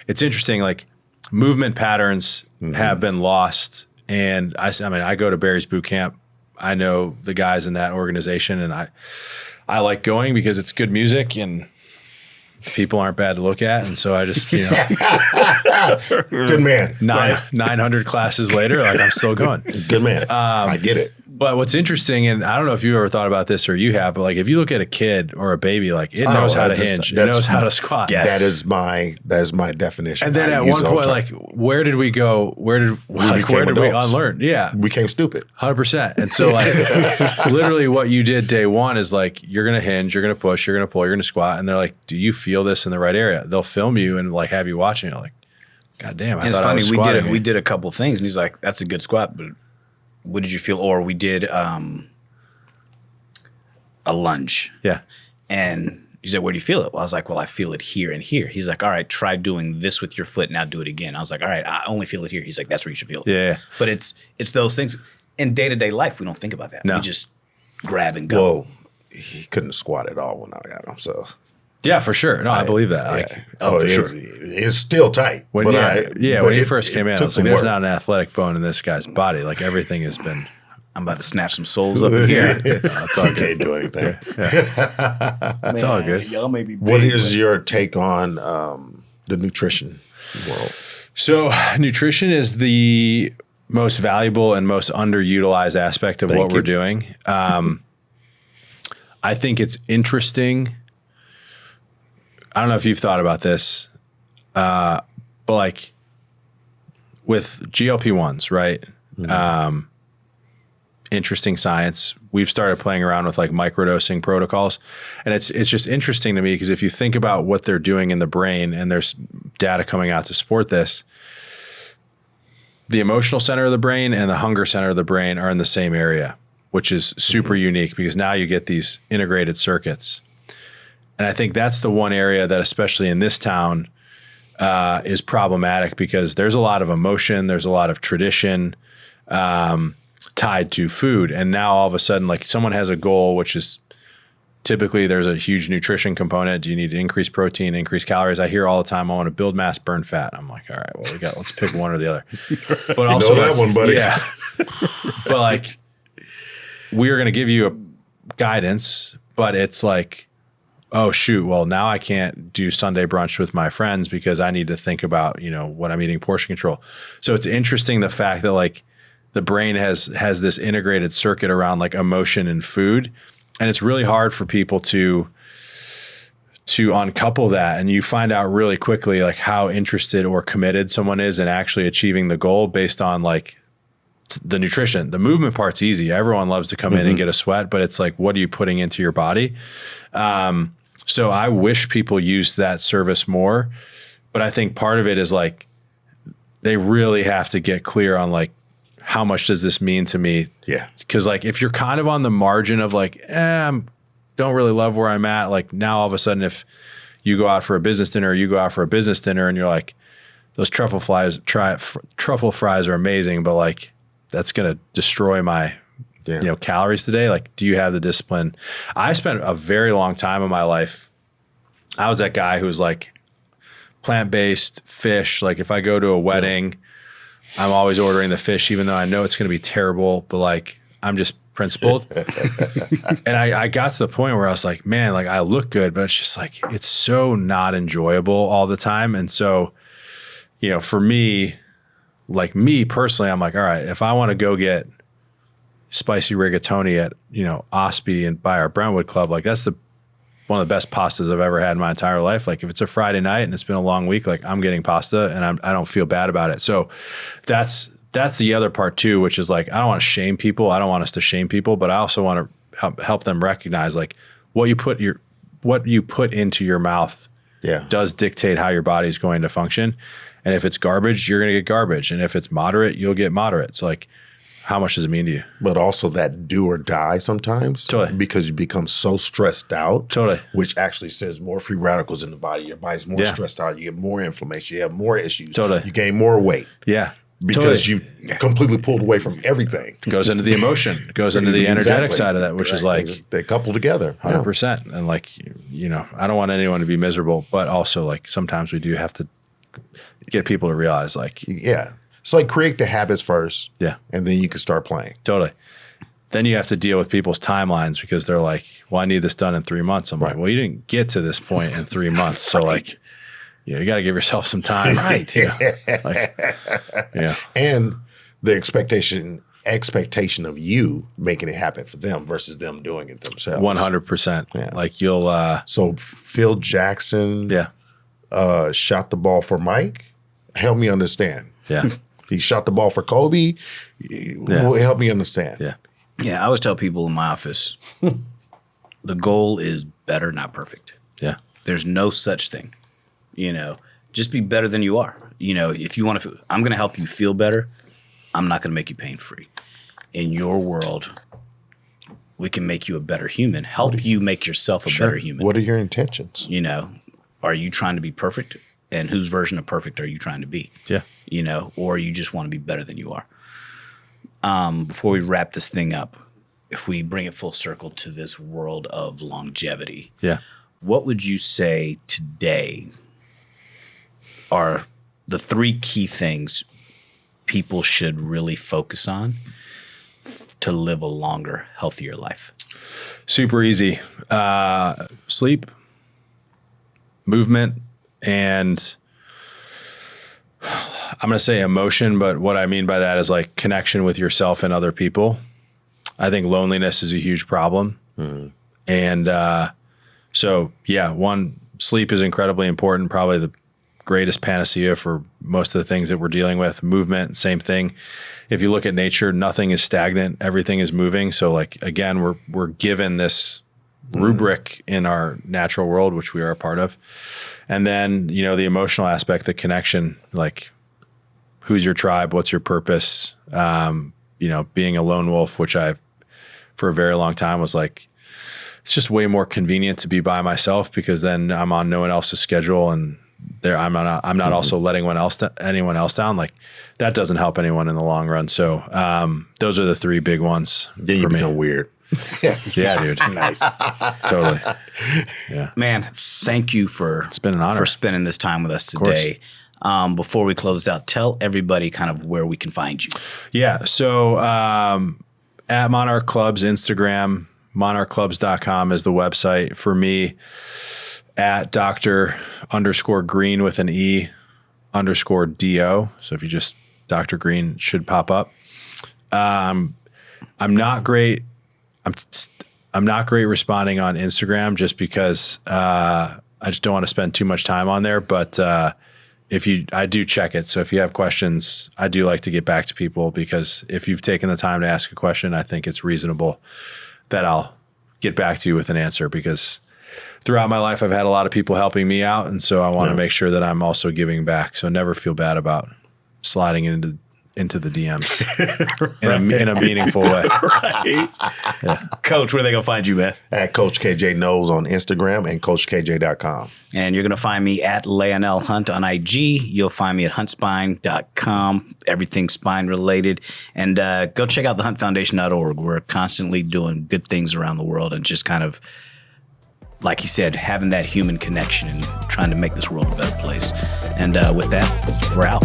It's interesting. Like movement patterns have been lost. And I mean, I go to Barry's boot camp. I know the guys in that organization, and I like going because it's good music and people aren't bad to look at. And so I just, Good man. 900 classes later, like I'm still going. Good man. I get it. But what's interesting, and I don't know if you ever thought about this or you have, but like if you look at a kid or a baby, like it knows how to hinge, it knows how to squat. Yes. That is my definition. And then at one point, like, where did we go? Where did we unlearn? Yeah. We became stupid. 100%. And so like literally what you did day 1 is like, you're going to hinge, you're going to push, you're going to pull, you're going to squat. And they're like, do you feel this in the right area? They'll film you and like have you watching it. Like, God damn. And it's funny, we did a couple things, and he's like, that's a good squat, but what did you feel? Or we did a lunge. Yeah. And he said, where do you feel it? Well, I was like, well, I feel it here and here. He's like, all right, try doing this with your foot. Now do it again. I was like, all right, I only feel it here. He's like, that's where you should feel it. Yeah. But it's those things. In day-to-day life, we don't think about that. No. We just grab and go. Well, he couldn't squat at all when I got him. So Yeah, for sure. No, I believe that. Like, for sure. It's still tight. when but when he first came in, I took was some like, there's work. not an athletic bone in this guy's body. Like everything has been. I'm about to snatch some souls up in here. That's all. Can't do anything. It's all good. Y'all may be big, What is your take on the nutrition world? So nutrition is the most valuable and most underutilized aspect of what we're doing. I think it's interesting. I don't know if you've thought about this, but like with GLP-1s, right? Interesting science. We've started playing around with like microdosing protocols. And it's just interesting to me because if you think about what they're doing in the brain, and there's data coming out to support this, the emotional center of the brain and the hunger center of the brain are in the same area, which is super unique because now you get these integrated circuits. And I think that's the one area that, especially in this town, is problematic because there's a lot of emotion, there's a lot of tradition. tied to food. And now all of a sudden, like someone has a goal, which is typically there's a huge nutrition component. Do you need to increase protein, increase calories? I hear all the time, I want to build mass, burn fat. I'm like, all right, well, let's pick one or the other. But also that one, buddy. Yeah. But like, we are going to give you a guidance, but it's like, oh shoot, well now I can't do Sunday brunch with my friends because I need to think about, what I'm eating, portion control. So it's interesting the fact that like the brain has this integrated circuit around like emotion and food. And it's really hard for people to uncouple that. And you find out really quickly like how interested or committed someone is in actually achieving the goal based on like the nutrition. The movement part's easy. Everyone loves to come in and get a sweat, but it's like, what are you putting into your body? So I wish people used that service more, but I think part of it is like, they really have to get clear on like, how much does this mean to me? Yeah. Because like, if you're kind of on the margin of like, I don't really love where I'm at. Like now all of a sudden, if you go out for a business dinner or you go out for a business dinner and you're like, those truffle fries are amazing, but like, that's going to destroy my, calories today. Like, do you have the discipline? I spent a very long time in my life. I was that guy who was like plant-based fish. Like if I go to a wedding, I'm always ordering the fish, even though I know it's going to be terrible, but like, I'm just principled. And I got to the point where I was like, man, like I look good, but it's just like, it's so not enjoyable all the time. And so, for me, like me personally, I'm like, all right, if I want to go get spicy rigatoni at, Osby and by our Brentwood Club, like that's one of the best pastas I've ever had in my entire life. Like if it's a Friday night and it's been a long week, like I'm getting pasta and I don't feel bad about it. So that's the other part too, which is like, I don't want to shame people. I don't want us to shame people, but I also want to help them recognize like what you put into your mouth does dictate how your body's going to function. And if it's garbage, you're going to get garbage. And if it's moderate, you'll get moderate. So like, how much does it mean to you? But also that do or die sometimes. Totally. Because you become so stressed out. Totally. Which actually sends more free radicals in the body. Your body's more stressed out. You get more inflammation. You have more issues. Totally. You gain more weight. Yeah. Because you completely pulled away from everything. It goes into the emotion. It goes into the energetic side of that, which is like they couple together. 100%. And like, I don't want anyone to be miserable, but also like sometimes we do have to get people to realize like, it's like create the habits first. Yeah. And then you can start playing. Totally. Then you have to deal with people's timelines because they're like, well, I need this done in 3 months. I'm like, well, you didn't get to this point in 3 months. So like, you got to give yourself some time. Right. And the expectation of you making it happen for them versus them doing it themselves. 100%. Yeah. Like you'll, so Phil Jackson shot the ball for Mike. Help me understand. Yeah. He shot the ball for Kobe. Help me understand. Yeah. Yeah, I always tell people in my office, the goal is better, not perfect. Yeah. There's no such thing. Just be better than you are. If you want to, I'm going to help you feel better. I'm not going to make you pain-free. In your world, we can make you a better human, help you make yourself a better human. What are your intentions? Are you trying to be perfect? And whose version of perfect are you trying to be? Yeah. Or you just want to be better than you are. Before we wrap this thing up, if we bring it full circle to this world of longevity, what would you say today are the 3 key things people should really focus on to live a longer, healthier life? Super easy. Sleep, movement, and I'm going to say emotion, but what I mean by that is like connection with yourself and other people. I think loneliness is a huge problem. And sleep is incredibly important, probably the greatest panacea for most of the things that we're dealing with. Movement, same thing. If you look at nature, nothing is stagnant. Everything is moving. So like, again, we're given this rubric in our natural world, which we are a part of. And then, the emotional aspect, the connection, like who's your tribe? What's your purpose? Being a lone wolf, which I, for a very long time was like, it's just way more convenient to be by myself because then I'm on no one else's schedule and I'm not also letting anyone else down. Like that doesn't help anyone in the long run. So those are the three big ones. Then you become weird. Yeah, dude. Nice. Totally. Yeah. Man, thank you for It's been an honor for spending this time with us today. Before we close out, tell everybody kind of where we can find you. Yeah. So at Monarch Clubs, Instagram, monarchclubs.com is the website for me. At Dr._Greene with an E_DO. So if you just Dr. Greene, it should pop up. I'm not great. I'm not great responding on Instagram just because I just don't want to spend too much time on there. But I do check it. So if you have questions, I do like to get back to people, because if you've taken the time to ask a question, I think it's reasonable that I'll get back to you with an answer, because throughout my life, I've had a lot of people helping me out. And so I want to make sure that I'm also giving back. So never feel bad about sliding into the DMs in a meaningful way. Right. Yeah. Coach, where they going to find you, man? At Coach KJ Knows on Instagram and CoachKJ.com. And you're going to find me at Lionel Hunt on IG. You'll find me at huntspine.com, everything spine related. And go check out the huntfoundation.org. We're constantly doing good things around the world, and just kind of, like he said, having that human connection and trying to make this world a better place. And with that, we're out.